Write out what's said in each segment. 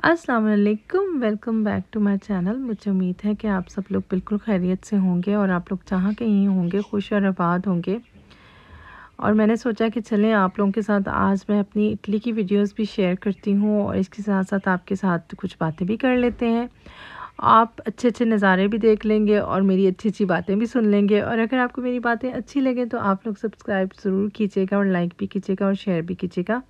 अस्सलाम वालेकुम, welcome back to my channel. मुझे उम्मीद है कि आप सब लोग बिल्कुल खैरियत से होंगे और आप लोग जहाँ कहीं होंगे खुश और आबाद होंगे। और मैंने सोचा कि चलें आप लोगों के साथ आज मैं अपनी इटली की वीडियोस भी शेयर करती हूँ और इसके साथ साथ आपके साथ कुछ बातें भी कर लेते हैं। आप अच्छे अच्छे नज़ारे भी देख लेंगे और मेरी अच्छी अच्छी बातें भी सुन लेंगे। और अगर आपको मेरी बातें अच्छी लगें तो आप लोग सब्सक्राइब ज़रूर कीजिएगा और लाइक भी कीजिएगा और शेयर भी कीजिएगा,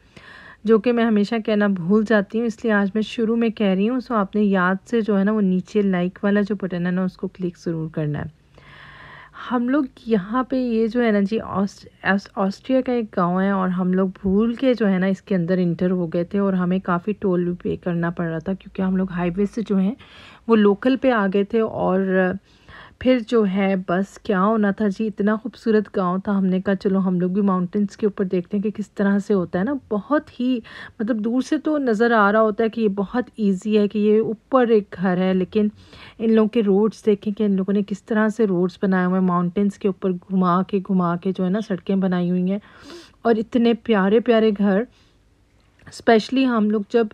जो कि मैं हमेशा कहना भूल जाती हूँ, इसलिए आज मैं शुरू में कह रही हूँ। सो आपने याद से जो है ना वो नीचे लाइक वाला जो बटन है ना उसको क्लिक ज़रूर करना है। हम लोग यहाँ पे ये जो है ना जी ऑस्ट्रिया का एक गांव है और हम लोग भूल के जो है ना इसके अंदर इंटर हो गए थे और हमें काफ़ी टोल भी पे करना पड़ रहा था, क्योंकि हम लोग हाईवे से जो है वो लोकल पे आ गए थे। और फिर जो है बस क्या होना था जी, इतना खूबसूरत गांव था। हमने कहा चलो हम लोग भी माउंटेंस के ऊपर देखते हैं कि किस तरह से होता है ना। बहुत ही मतलब दूर से तो नज़र आ रहा होता है कि ये बहुत इजी है कि ये ऊपर एक घर है, लेकिन इन लोगों के रोड्स देखें कि इन लोगों ने किस तरह से रोड्स बनाए हुए हैं। माउंटेंस के ऊपर घुमा के जो है ना सड़कें बनाई हुई हैं और इतने प्यारे प्यारे घर। स्पेशली हम लोग जब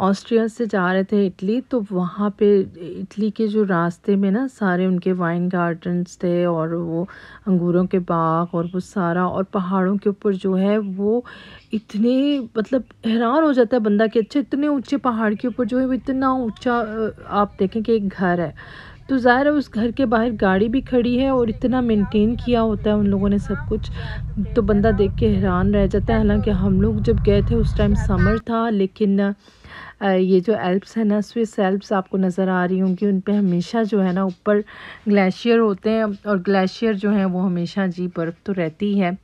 ऑस्ट्रिया से जा रहे थे इटली, तो वहाँ पे इटली के जो रास्ते में ना सारे उनके वाइन गार्डन्स थे और वो अंगूरों के बाग और वो सारा, और पहाड़ों के ऊपर जो है वो इतने मतलब हैरान हो जाता है बंदा कि अच्छा इतने ऊंचे पहाड़ के ऊपर जो है वो इतना ऊंचा आप देखें कि एक घर है। तो ज़ाहिर है उस घर के बाहर गाड़ी भी खड़ी है और इतना मेंटेन किया होता है उन लोगों ने सब कुछ, तो बंदा देख के हैरान रह जाता है। हालांकि हम लोग जब गए थे उस टाइम समर था, लेकिन ये जो एल्प्स है ना, स्विस एल्प्स आपको नज़र आ रही होंगी, उन पे हमेशा जो है ना ऊपर ग्लेशियर होते हैं और ग्लेशियर जो है वो हमेशा जी बर्फ़ तो रहती है।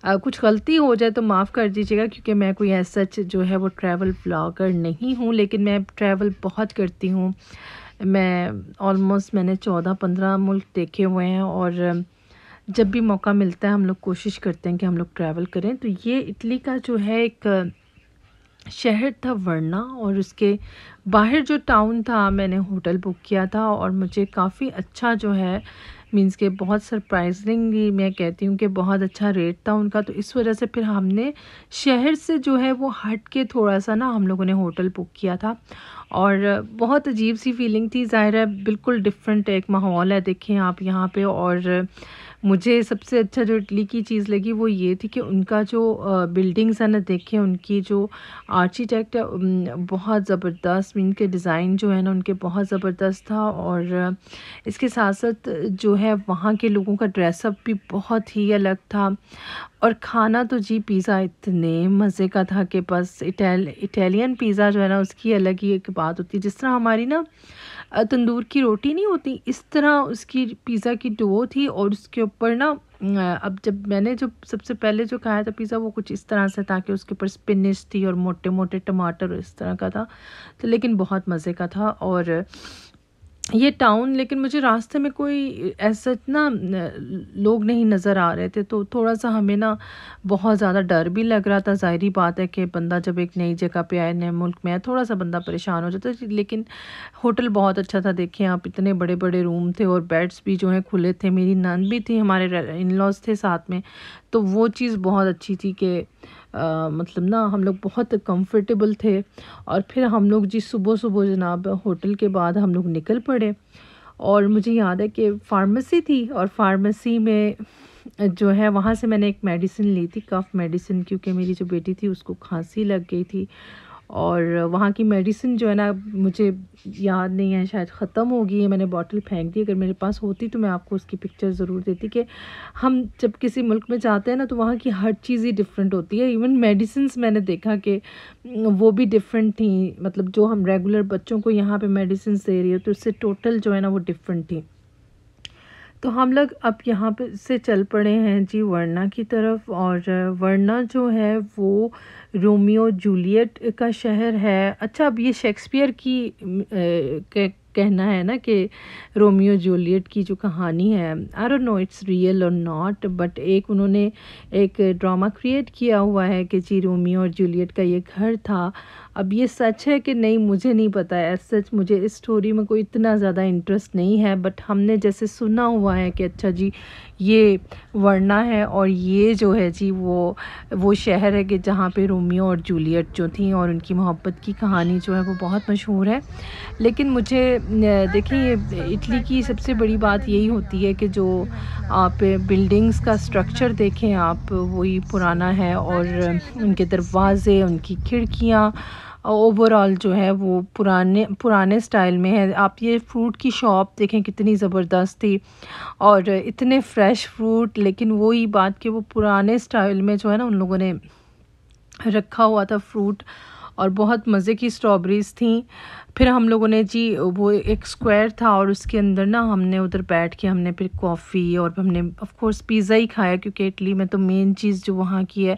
कुछ गलती हो जाए तो माफ़ कर दीजिएगा, क्योंकि मैं कोई ऐसा सच जो है वो ट्रैवल ब्लॉगर नहीं हूँ, लेकिन मैं ट्रैवल बहुत करती हूँ। मैंने 14-15 मुल्क देखे हुए हैं और जब भी मौका मिलता है हम लोग कोशिश करते हैं कि हम लोग ट्रैवल करें। तो ये इटली का जो है एक शहर था वर्ना, और उसके बाहर जो टाउन था मैंने होटल बुक किया था और मुझे काफ़ी अच्छा जो है मींस के बहुत सरप्राइजिंगली मैं कहती हूँ कि बहुत अच्छा रेट था उनका। तो इस वजह से फिर हमने शहर से जो है वो हट के थोड़ा सा ना हम लोगों ने होटल बुक किया था और बहुत अजीब सी फीलिंग थी। ज़ाहिर है बिल्कुल डिफरेंट एक माहौल है, देखें आप यहाँ पे। और मुझे सबसे अच्छा जो इटली की चीज़ लगी वो ये थी कि उनका जो बिल्डिंग्स है ना, देखें उनकी जो आर्किटेक्ट है बहुत ज़बरदस्त, इनके डिज़ाइन जो है ना उनके बहुत ज़बरदस्त था। और इसके साथ साथ जो है वहाँ के लोगों का ड्रेसअप भी बहुत ही अलग था। और खाना तो जी पिज़्ज़ा इतने मज़े का था कि बस इटालियन पिज़्ज़ा जो है ना उसकी अलग ही एक बात होती है। जिस तरह हमारी ना तंदूर की रोटी नहीं होती, इस तरह उसकी पिज़्ज़ा की डो थी और उसके ऊपर ना अब जब मैंने जो सबसे पहले जो खाया था पिज़्ज़ा वो कुछ इस तरह से था कि उसके ऊपर स्पिनिच थी और मोटे मोटे टमाटर इस तरह का था। तो लेकिन बहुत मज़े का था। और ये टाउन, लेकिन मुझे रास्ते में कोई ऐसा ना लोग नहीं नज़र आ रहे थे, तो थोड़ा सा हमें ना बहुत ज़्यादा डर भी लग रहा था। ज़ाहिर बात है कि बंदा जब एक नई जगह पे आए, नए मुल्क में आए, थोड़ा सा बंदा परेशान हो जाता है। लेकिन होटल बहुत अच्छा था, देखें आप इतने बड़े बड़े रूम थे और बेड्स भी जो हैं खुले थे। मेरी नंद भी थी, हमारे इन लॉज थे साथ में, तो वो चीज़ बहुत अच्छी थी कि मतलब ना हम लोग बहुत कंफर्टेबल थे। और फिर हम लोग जी सुबह सुबह जनाब होटल के बाद हम लोग निकल पड़े। और मुझे याद है कि फार्मेसी थी और फार्मेसी में जो है वहाँ से मैंने एक मेडिसिन ली थी, कफ मेडिसिन, क्योंकि मेरी जो बेटी थी उसको खांसी लग गई थी। और वहाँ की मेडिसिन जो है ना मुझे याद नहीं है, शायद ख़त्म हो गई है, मैंने बॉटल फेंक दी। अगर मेरे पास होती तो मैं आपको उसकी पिक्चर ज़रूर देती कि हम जब किसी मुल्क में जाते हैं ना तो वहाँ की हर चीज़ ही डिफरेंट होती है। इवन मेडिसिन्स मैंने देखा कि वो भी डिफरेंट थी, मतलब जो हम रेगुलर बच्चों को यहाँ पे मेडिसिन दे रही हो तो उससे टोटल जो है ना वो डिफरेंट थी। तो हम लोग अब यहाँ पे से चल पड़े हैं जी वर्ना की तरफ। और वर्ना जो है वो रोमियो जूलियट का शहर है। अच्छा, अब ये शेक्सपियर की कहना है ना कि रोमियो जूलियट की जो कहानी है, I don't know it's real और नॉट, बट एक उन्होंने एक ड्रामा क्रिएट किया हुआ है कि जी रोमियो और जूलियट का ये घर था अब ये सच है कि नहीं मुझे नहीं पता है, सच मुझे इस स्टोरी में कोई इतना ज़्यादा इंटरेस्ट नहीं है, बट हमने जैसे सुना हुआ है कि अच्छा जी ये वर्ना है और ये जो है जी वो शहर है कि जहाँ पे रोमियो और जूलियट जो थी और उनकी मोहब्बत की कहानी जो है वो बहुत मशहूर है। लेकिन मुझे देखिए ये इटली की सबसे बड़ी बात यही होती है कि जो आप बिल्डिंग्स का स्ट्रक्चर देखें आप, वही पुराना है और उनके दरवाज़े, उनकी खिड़कियाँ ओवरऑल जो है वो पुराने स्टाइल में है। आप ये फ्रूट की शॉप देखें कितनी ज़बरदस्त थी और इतने फ्रेश फ्रूट, लेकिन वही बात कि वो पुराने स्टाइल में जो है ना उन लोगों ने रखा हुआ था फ्रूट, और बहुत मज़े की स्ट्रॉबेरीज़ थी। फिर हम लोगों ने जी वो एक स्क्वायर था और उसके अंदर ना हमने उधर बैठ के हमने फिर कॉफ़ी और हमने ऑफ कोर्स पिज़्ज़ा ही खाया, क्योंकि इटली में तो मेन चीज़ जो वहाँ की है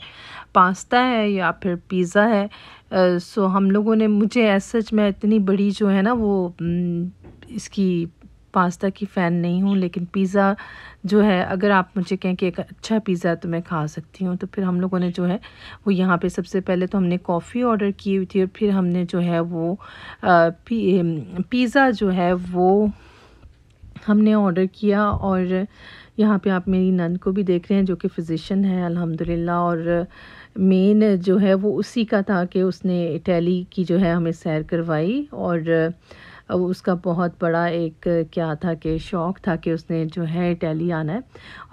पास्ता है या फिर पिज़्ज़ा है। सो हम लोगों ने, मुझे सच में इतनी बड़ी जो है ना वो इसकी पास्ता की फ़ैन नहीं हूँ, लेकिन पिज़्ज़ा जो है अगर आप मुझे कहें कि एक अच्छा पिज़्ज़ा तो मैं खा सकती हूँ। तो फिर हम लोगों ने जो है वो यहाँ पे सबसे पहले तो हमने कॉफ़ी ऑर्डर की हुई थी और फिर हमने जो है वो पिज़्ज़ा जो है वो हमने ऑर्डर किया। और यहाँ पे आप मेरी नन को भी देख रहे हैं जो कि फ़िज़िशियन है अल्हम्दुलिल्लाह, और मेन जो है वो उसी का था कि उसने इटली की जो है हमें सैर करवाई। और उसका बहुत बड़ा एक क्या था कि शौक़ था कि उसने जो है इटली आना है,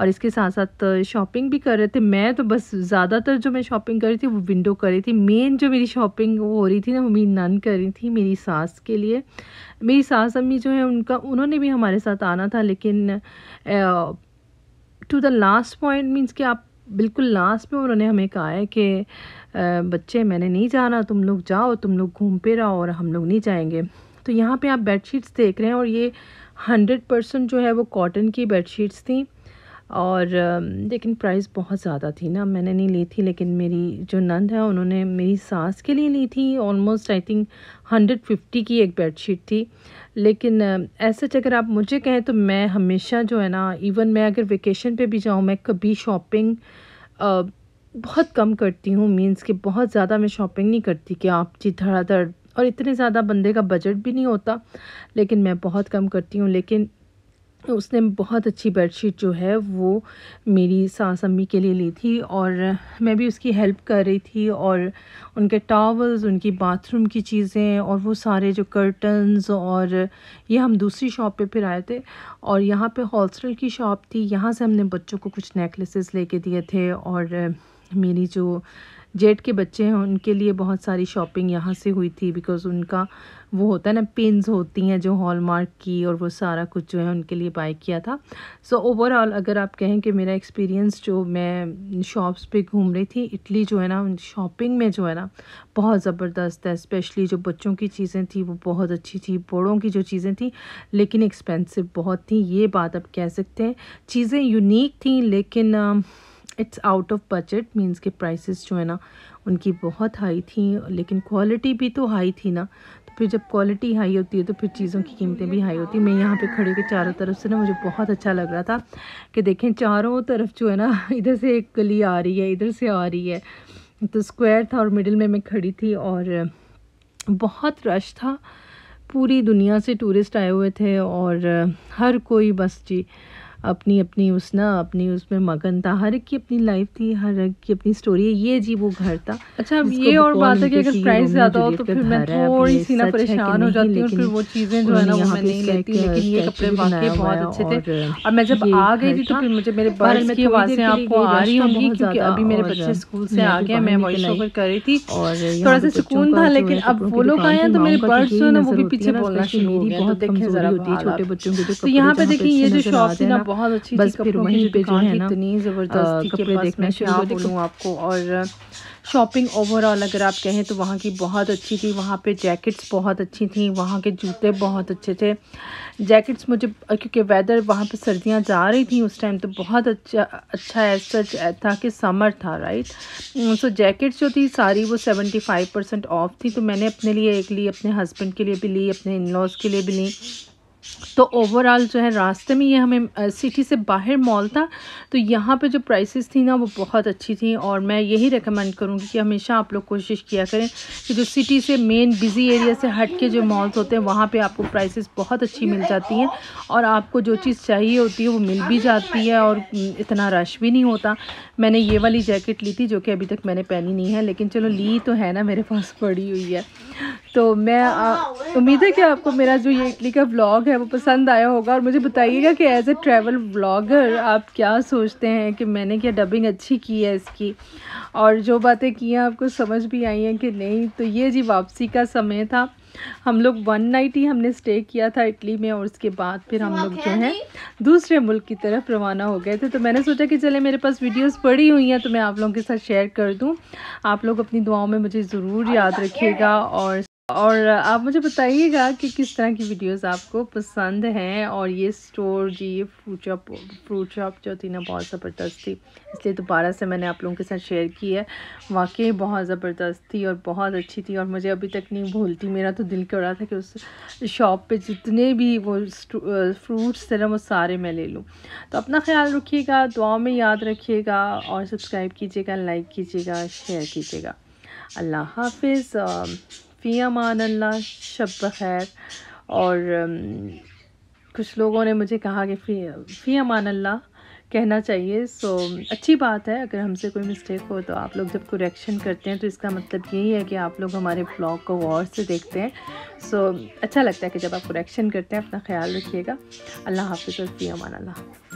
और इसके साथ साथ शॉपिंग भी कर रहे थे। मैं तो बस ज़्यादातर जो मैं शॉपिंग कर रही थी वो विंडो कर रही थी, मेन जो मेरी शॉपिंग वो हो रही थी ना वो मेरी नन कर रही थी मेरी सास के लिए। मेरी सास अम्मी जो है उन्होंने भी हमारे साथ आना था, लेकिन to the last point means कि आप बिल्कुल लास्ट में उन्होंने हमें कहा है कि बच्चे मैंने नहीं जाना, तुम लोग जाओ, तुम लोग घूम फिर आओ और हम लोग नहीं जाएंगे। तो यहाँ पे आप बेडशीट्स देख रहे हैं और ये 100% जो है वो कॉटन की बेडशीट्स थी, और लेकिन प्राइस बहुत ज़्यादा थी ना, मैंने नहीं ली थी, लेकिन मेरी जो नंद है उन्होंने मेरी सास के लिए ली थी। ऑलमोस्ट आई थिंक 150 की एक बेडशीट थी। लेकिन ऐसा अगर आप मुझे कहें तो मैं हमेशा जो है ना, इवन मैं अगर वेकेशन पे भी जाऊँ, मैं कभी शॉपिंग बहुत कम करती हूँ, मीन्स कि बहुत ज़्यादा मैं शॉपिंग नहीं करती कि आप जी धड़ाधड़, और इतने ज़्यादा बंदे का बजट भी नहीं होता, लेकिन मैं बहुत कम करती हूँ। लेकिन उसने बहुत अच्छी बेडशीट जो है वो मेरी सास अम्मी के लिए ली थी, और मैं भी उसकी हेल्प कर रही थी, और उनके टॉवल्स, उनकी बाथरूम की चीज़ें और वो सारे जो कर्टन्स, और ये हम दूसरी शॉप पे फिर आए थे, और यहाँ पे हॉलसेल की शॉप थी, यहाँ से हमने बच्चों को कुछ नेकलेसेस लेके दिए थे, और मेरी जो जेठ के बच्चे हैं उनके लिए बहुत सारी शॉपिंग यहाँ से हुई थी, बिकॉज़ उनका वो होता है ना पिन्स होती हैं जो हॉलमार्क की, और वो सारा कुछ जो है उनके लिए बाय किया था। सो ओवरऑल अगर आप कहें कि मेरा एक्सपीरियंस जो मैं शॉप्स पे घूम रही थी, इटली जो है ना शॉपिंग में जो है ना बहुत ज़बरदस्त है। स्पेशली जो बच्चों की चीज़ें थी वो बहुत अच्छी थी, बड़ों की जो चीज़ें थी लेकिन एक्सपेंसिव बहुत थी, ये बात आप कह सकते हैं। चीज़ें यूनिक थी लेकिन it's out of budget, means के प्राइसेस जो है ना उनकी बहुत हाई थी, लेकिन क्वालिटी भी तो हाई थी ना। तो फिर जब क्वालिटी हाई होती है तो फिर चीज़ों की कीमतें भी हाई होती हैं। मैं यहाँ पे खड़े के चारों तरफ से ना मुझे बहुत अच्छा लग रहा था कि देखें चारों तरफ जो है ना इधर से एक गली आ रही है, इधर से आ रही है, तो स्क्वायर था और मिडिल में मैं खड़ी थी, और बहुत रश था, पूरी दुनिया से टूरिस्ट आए हुए थे, और हर कोई बस जी अपनी अपनी अपनी उसमें मगन था। हर एक की अपनी लाइफ थी, हर एक की अपनी स्टोरी है। ये जी वो घर था। अच्छा अब ये और बात है कि अगर प्राइस ज़्यादा हो तो फिर मैं थोड़ी सी ना परेशान हो जाती हूँ, फिर वो चीज़ें जो है ना वो मैं नहीं लेती, लेकिन ये कपड़े वाकई बहुत अच्छे थे। और मैं जब आ गई थी तो फिर मुझे मेरे बर्ड्स की आवाज़ें आपको आ रही होंगी, क्योंकि अभी मेरे बच्चे स्कूल से आ गए, मैं वॉइस ओवर कर रही थी, थोड़ा सा सुकून था। लेकिन अब वो लोग आए हैं तो मेरे बर्ड्स जो है ना वो भी पीछे बोलना शुरू हो गए। तो देखें ज़रा छोटे बच्चों के, तो यहाँ पे देखिए ये जो शॉप थी ना बहुत अच्छी थी, फिर वहीं पे जो है ना इतनी ज़बरदस्त कपड़े देखना क्या बोलूँ आपको। और शॉपिंग ओवरऑल अगर आप कहें तो वहाँ की बहुत अच्छी थी। वहाँ पे जैकेट्स बहुत अच्छी थी, वहाँ के जूते बहुत अच्छे थे। जैकेट्स मुझे, क्योंकि वेदर वहाँ पे सर्दियाँ जा रही थी उस टाइम, तो बहुत अच्छा ऐसा था कि समर था, राइट। सो जैकेट्स जो थी सारी वो 75% ऑफ थी, तो मैंने अपने लिए एक ली, अपने हस्बैंड के लिए भी ली, अपने इन लॉज़ के लिए भी ली, तो ओवरऑल जो है रास्ते में ये हमें सिटी से बाहर मॉल था, तो यहाँ पे जो प्राइसेस थी ना वो बहुत अच्छी थी। और मैं यही रेकमेंड करूँगी कि हमेशा आप लोग कोशिश किया करें कि जो सिटी से मेन बिज़ी एरिया से हट के जो मॉल्स होते हैं वहाँ पे आपको प्राइसेस बहुत अच्छी मिल जाती हैं और आपको जो चीज़ चाहिए होती है वो मिल भी जाती है और इतना रश भी नहीं होता। मैंने ये वाली जैकेट ली थी जो कि अभी तक मैंने पहनी नहीं है, लेकिन चलो ली तो है ना, मेरे पास पड़ी हुई है। तो मैं उम्मीद है कि आपको मेरा जो ये इटली का व्लॉग है वो पसंद आया होगा और मुझे बताइएगा कि एज ए ट्रैवल व्लॉगर आप क्या सोचते हैं कि मैंने क्या डबिंग अच्छी की है इसकी, और जो बातें की हैं आपको समझ भी आई हैं कि नहीं। तो ये जी वापसी का समय था। हम लोग 1 नाइट ही हमने स्टे किया था इटली में और उसके बाद फिर हम लोग जो है दूसरे मुल्क की तरफ रवाना हो गए थे। तो मैंने सोचा कि चले मेरे पास वीडियोस पड़ी हुई हैं तो मैं आप लोगों के साथ शेयर कर दूं। आप लोग अपनी दुआओं में मुझे ज़रूर याद रखिएगा और आप मुझे बताइएगा कि किस तरह की वीडियोस आपको पसंद हैं। और ये स्टोर जी, ये फ्रूट शॉप जो थी ना बहुत ज़बरदस्त थी, इसलिए दोबारा से मैंने आप लोगों के साथ शेयर की है। वाकई बहुत ज़बरदस्त थी और बहुत अच्छी थी और मुझे अभी तक नहीं भूलती। मेरा तो दिल कर रहा था कि उस शॉप पे जितने भी वो फ्रूट्स थे ना वो सारे मैं ले लूँ। तो अपना ख्याल रखिएगा, दुआ में याद रखिएगा और सब्सक्राइब कीजिएगा, लाइक कीजिएगा, शेयर कीजिएगा। अल्लाह हाफिज़, फ़ी अमान अल्लाह, शब बख़ैर। और कुछ लोगों ने मुझे कहा कि फ़ी अमान अल्लाह कहना चाहिए। सो अच्छी बात है, अगर हमसे कोई मिस्टेक हो तो आप लोग जब करेक्शन करते हैं तो इसका मतलब यही है कि आप लोग हमारे ब्लॉग को गौर से देखते हैं। सो अच्छा लगता है कि जब आप करेक्शन करते हैं। अपना ख्याल रखिएगा। अल्लाह हाफ़िज़ और फ़ी अमान अल्लाह।